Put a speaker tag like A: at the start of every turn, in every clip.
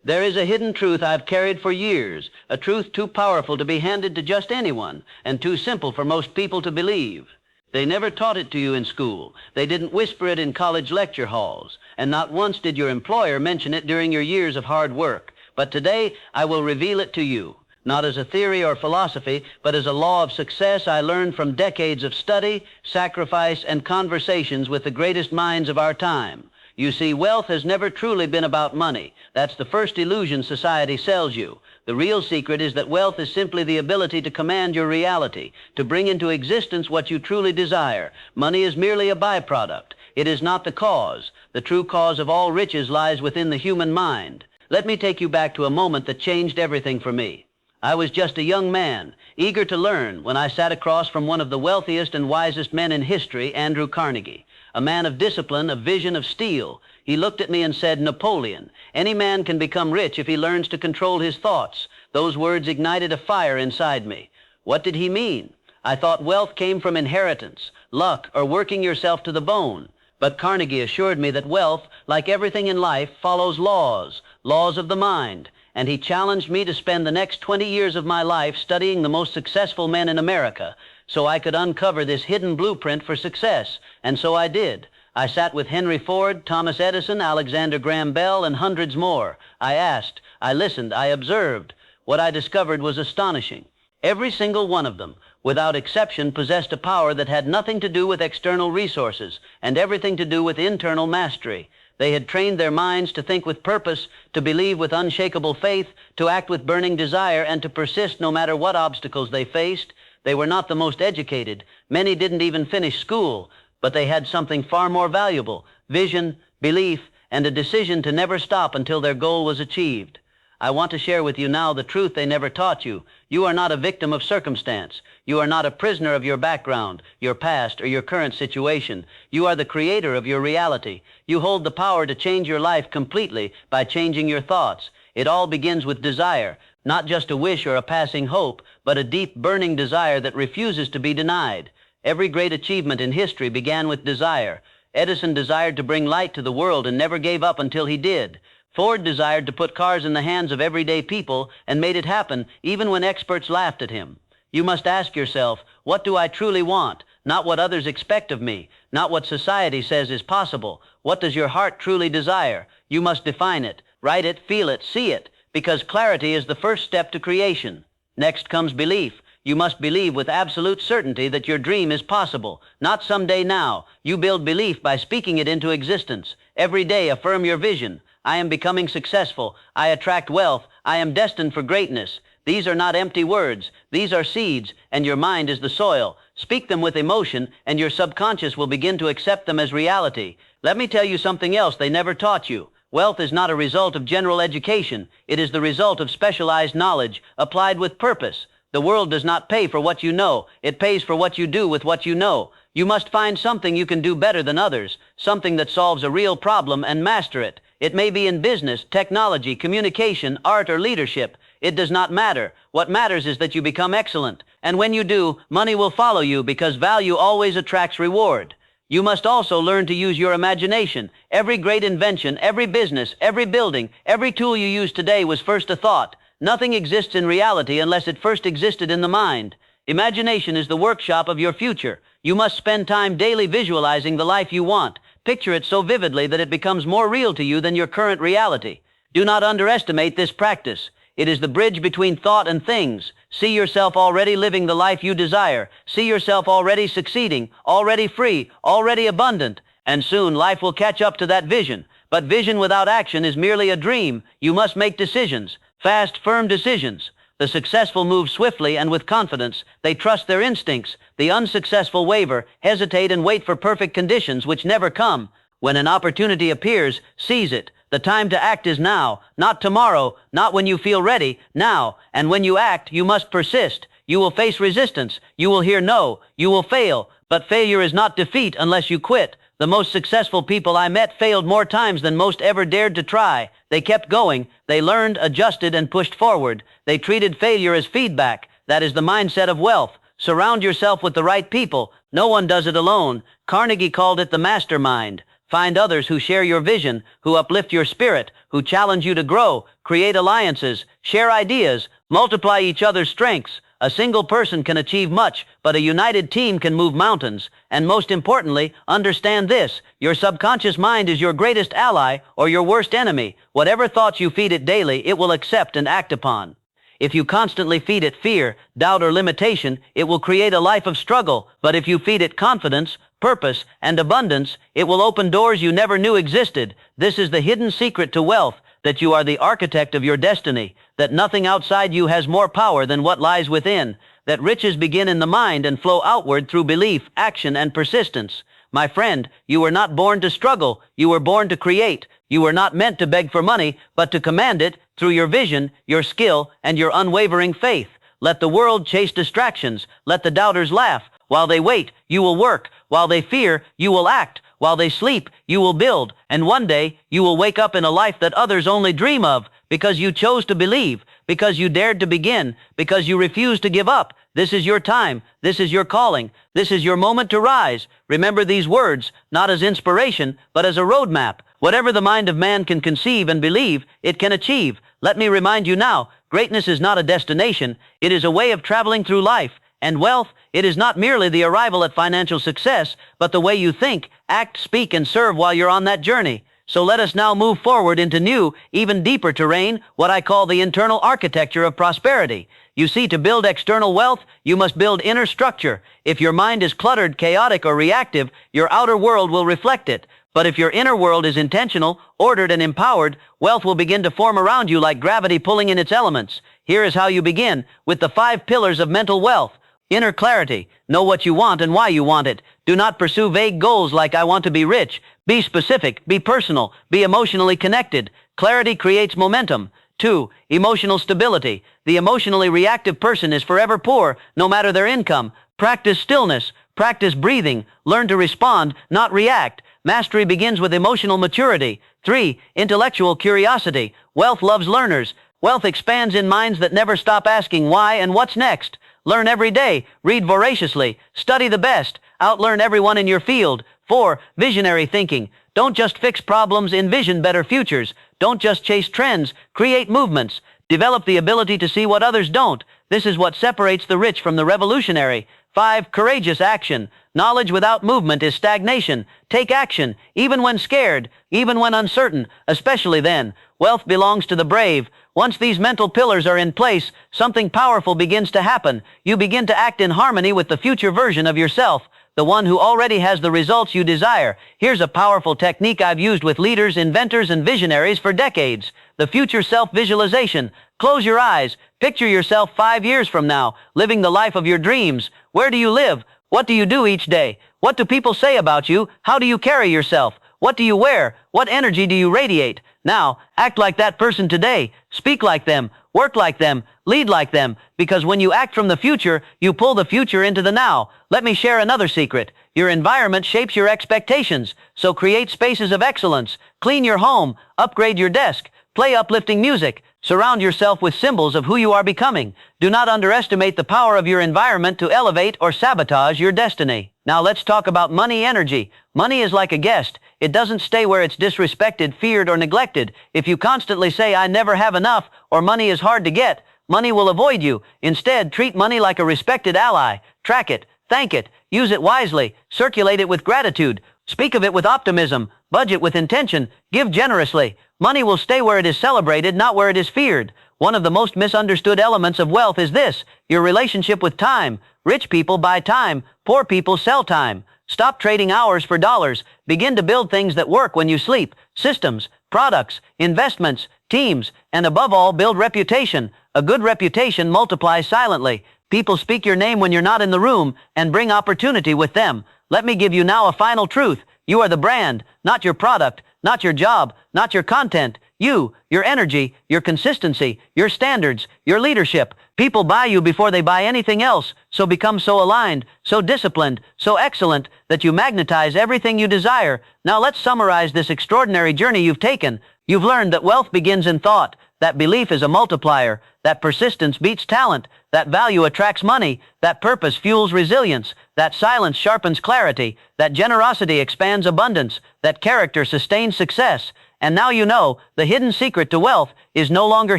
A: There is a hidden truth I've carried for years, a truth too powerful to be handed to just anyone, and too simple for most people to believe. They never taught it to you in school. They didn't whisper it in college lecture halls, and not once did your employer mention it during your years of hard work. But today, I will reveal it to you, not as a theory or philosophy, but as a law of success I learned from decades of study, sacrifice, and conversations with the greatest minds of our time. You see, wealth has never truly been about money. That's the first illusion society sells you. The real secret is that wealth is simply the ability to command your reality, to bring into existence what you truly desire. Money is merely a byproduct. It is not the cause. The true cause of all riches lies within the human mind. Let me take you back to a moment that changed everything for me. I was just a young man, eager to learn, when I sat across from one of the wealthiest and wisest men in history, Andrew Carnegie. A man of discipline, of vision, of steel. He looked at me and said, "Napoleon, any man can become rich if he learns to control his thoughts." Those words ignited a fire inside me. What did he mean? I thought wealth came from inheritance, luck, or working yourself to the bone. But Carnegie assured me that wealth, like everything in life, follows laws of the mind. And he challenged me to spend the next 20 years of my life studying the most successful men in America, so I could uncover this hidden blueprint for success. And so I did. I sat with Henry Ford, Thomas Edison, Alexander Graham Bell, and hundreds more. I asked, I listened, I observed. What I discovered was astonishing. Every single one of them, without exception, possessed a power that had nothing to do with external resources and everything to do with internal mastery. They had trained their minds to think with purpose, to believe with unshakable faith, to act with burning desire, and to persist no matter what obstacles they faced. They were not the most educated. Many didn't even finish school, but they had something far more valuable: vision, belief, and a decision to never stop until their goal was achieved. I want to share with you now the truth they never taught you. You are not a victim of circumstance. You are not a prisoner of your background, your past, or your current situation. You are the creator of your reality. You hold the power to change your life completely by changing your thoughts. It all begins with desire, not just a wish or a passing hope, but a deep, burning desire that refuses to be denied. Every great achievement in history began with desire. Edison desired to bring light to the world and never gave up until he did. Ford desired to put cars in the hands of everyday people and made it happen even when experts laughed at him. You must ask yourself, what do I truly want? Not what others expect of me, not what society says is possible. What does your heart truly desire? You must define it, write it, feel it, see it, because clarity is the first step to creation. Next comes belief. You must believe with absolute certainty that your dream is possible, not someday now. You build belief by speaking it into existence. Every day affirm your vision. I am becoming successful. I attract wealth. I am destined for greatness. These are not empty words. These are seeds, and your mind is the soil. Speak them with emotion, and your subconscious will begin to accept them as reality. Let me tell you something else they never taught you. Wealth is not a result of general education. It is the result of specialized knowledge applied with purpose. The world does not pay for what you know. It pays for what you do with what you know. You must find something you can do better than others, something that solves a real problem, and master it. It may be in business, technology, communication, art, or leadership. It does not matter. What matters is that you become excellent. And when you do, money will follow you because value always attracts reward. You must also learn to use your imagination. Every great invention, every business, every building, every tool you use today was first a thought. Nothing exists in reality unless it first existed in the mind. Imagination is the workshop of your future. You must spend time daily visualizing the life you want. Picture it so vividly that it becomes more real to you than your current reality. Do not underestimate this practice. It is the bridge between thought and things. See yourself already living the life you desire. See yourself already succeeding, already free, already abundant. And soon life will catch up to that vision. But vision without action is merely a dream. You must make decisions, fast, firm decisions. The successful move swiftly and with confidence. They trust their instincts. The unsuccessful waver, hesitate, and wait for perfect conditions which never come. When an opportunity appears, seize it. The time to act is now, not tomorrow, not when you feel ready, now. And when you act, you must persist. You will face resistance. You will hear no. You will fail. But failure is not defeat unless you quit. The most successful people I met failed more times than most ever dared to try. They kept going. They learned, adjusted, and pushed forward. They treated failure as feedback. That is the mindset of wealth. Surround yourself with the right people. No one does it alone. Carnegie called it the mastermind. Find others who share your vision, who uplift your spirit, who challenge you to grow, create alliances, share ideas, multiply each other's strengths. A single person can achieve much, but a united team can move mountains. And most importantly, understand this: your subconscious mind is your greatest ally or your worst enemy. Whatever thoughts you feed it daily, it will accept and act upon. If you constantly feed it fear, doubt, or limitation, it will create a life of struggle. But if you feed it confidence, purpose, and abundance, it will open doors you never knew existed. This is the hidden secret to wealth, that you are the architect of your destiny, that nothing outside you has more power than what lies within, that riches begin in the mind and flow outward through belief, action, and persistence. My friend, you were not born to struggle, you were born to create. You were not meant to beg for money, but to command it through your vision, your skill, and your unwavering faith. Let the world chase distractions. Let the doubters laugh. While they wait, you will work. While they fear, you will act. While they sleep, you will build. And one day, you will wake up in a life that others only dream of, because you chose to believe, because you dared to begin, because you refused to give up. This is your time. This is your calling. This is your moment to rise. Remember these words, not as inspiration, but as a roadmap. Whatever the mind of man can conceive and believe, it can achieve. Let me remind you now, greatness is not a destination. It is a way of traveling through life. And wealth, it is not merely the arrival at financial success, but the way you think, act, speak, and serve while you're on that journey. So let us now move forward into new, even deeper terrain, what I call the internal architecture of prosperity. You see, to build external wealth, you must build inner structure. If your mind is cluttered, chaotic, or reactive, your outer world will reflect it. But if your inner world is intentional, ordered, and empowered, wealth will begin to form around you like gravity pulling in its elements. Here is how you begin, with the 5 pillars of mental wealth. Inner clarity. Know what you want and why you want it. Do not pursue vague goals like I want to be rich. Be specific, be personal, be emotionally connected. Clarity creates momentum. 2. Emotional stability. The emotionally reactive person is forever poor, no matter their income. Practice stillness. Practice breathing. Learn to respond, not react. Mastery begins with emotional maturity. 3. Intellectual curiosity. Wealth loves learners. Wealth expands in minds that never stop asking why and what's next. Learn every day. Read voraciously. Study the best. Outlearn everyone in your field. 4. Visionary thinking. Don't just fix problems, envision better futures. Don't just chase trends, create movements. Develop the ability to see what others don't. This is what separates the rich from the revolutionary. 5. Courageous action. Knowledge without movement is stagnation. Take action, even when scared, even when uncertain, especially then. Wealth belongs to the brave. Once these mental pillars are in place, something powerful begins to happen. You begin to act in harmony with the future version of yourself, the one who already has the results you desire. Here's a powerful technique I've used with leaders, inventors, and visionaries for decades. The future self-visualization. Close your eyes. Picture yourself 5 years from now, living the life of your dreams. Where do you live? What do you do each day? What do people say about you? How do you carry yourself? What do you wear? What energy do you radiate? Now, act like that person today. Speak like them. Work like them. Lead like them. Because when you act from the future, you pull the future into the now. Let me share another secret. Your environment shapes your expectations. So create spaces of excellence. Clean your home. Upgrade your desk. Play uplifting music. Surround yourself with symbols of who you are becoming. Do not underestimate the power of your environment to elevate or sabotage your destiny. Now let's talk about money energy. Money is like a guest. It doesn't stay where it's disrespected, feared, or neglected. If you constantly say, I never have enough, or money is hard to get, money will avoid you. Instead, treat money like a respected ally. Track it. Thank it. Use it wisely. Circulate it with gratitude. Speak of it with optimism. Budget with intention. Give generously. Money will stay where it is celebrated, not where it is feared. One of the most misunderstood elements of wealth is this: your relationship with time. Rich people buy time. Poor people sell time. Stop trading hours for dollars. Begin to build things that work when you sleep. Systems, products, investments, teams, and above all, build reputation. A good reputation multiplies silently. People speak your name when you're not in the room and bring opportunity with them. Let me give you now a final truth. You are the brand, not your product, not your job, not your content. You, your energy, your consistency, your standards, your leadership. People buy you before they buy anything else, so become so aligned, so disciplined, so excellent, that you magnetize everything you desire. Now let's summarize this extraordinary journey you've taken. You've learned that wealth begins in thought, That belief is a multiplier. That persistence beats talent. That value attracts money. That purpose fuels resilience. That silence sharpens clarity. That generosity expands abundance. That character sustains success. And now you know, the hidden secret to wealth is no longer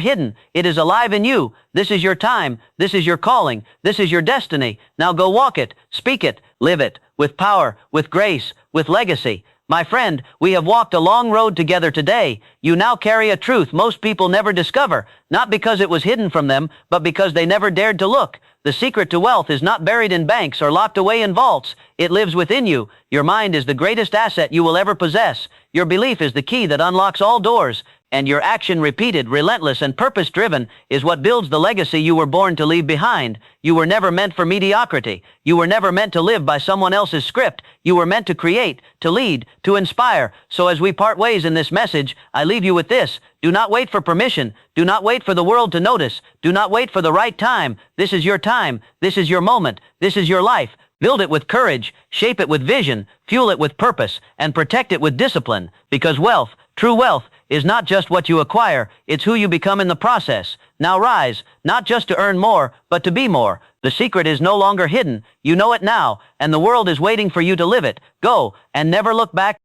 A: hidden. It is alive in you. This is your time. This is your calling. This is your destiny. Now go walk it, speak it, live it, with power, with grace, with legacy. My friend, we have walked a long road together today. You now carry a truth most people never discover, not because it was hidden from them, but because they never dared to look. The secret to wealth is not buried in banks or locked away in vaults. It lives within you. Your mind is the greatest asset you will ever possess. Your belief is the key that unlocks all doors. And your action, repeated, relentless, and purpose-driven, is what builds the legacy you were born to leave behind. You were never meant for mediocrity. You were never meant to live by someone else's script. You were meant to create, to lead, to inspire. So as we part ways in this message, I leave you with this. Do not wait for permission. Do not wait for the world to notice. Do not wait for the right time. This is your time. This is your moment. This is your life. Build it with courage, shape it with vision, fuel it with purpose, and protect it with discipline. Because wealth, true wealth, is not just what you acquire, it's who you become in the process. Now rise, not just to earn more, but to be more. The secret is no longer hidden. You know it now, and the world is waiting for you to live it. Go, and never look back.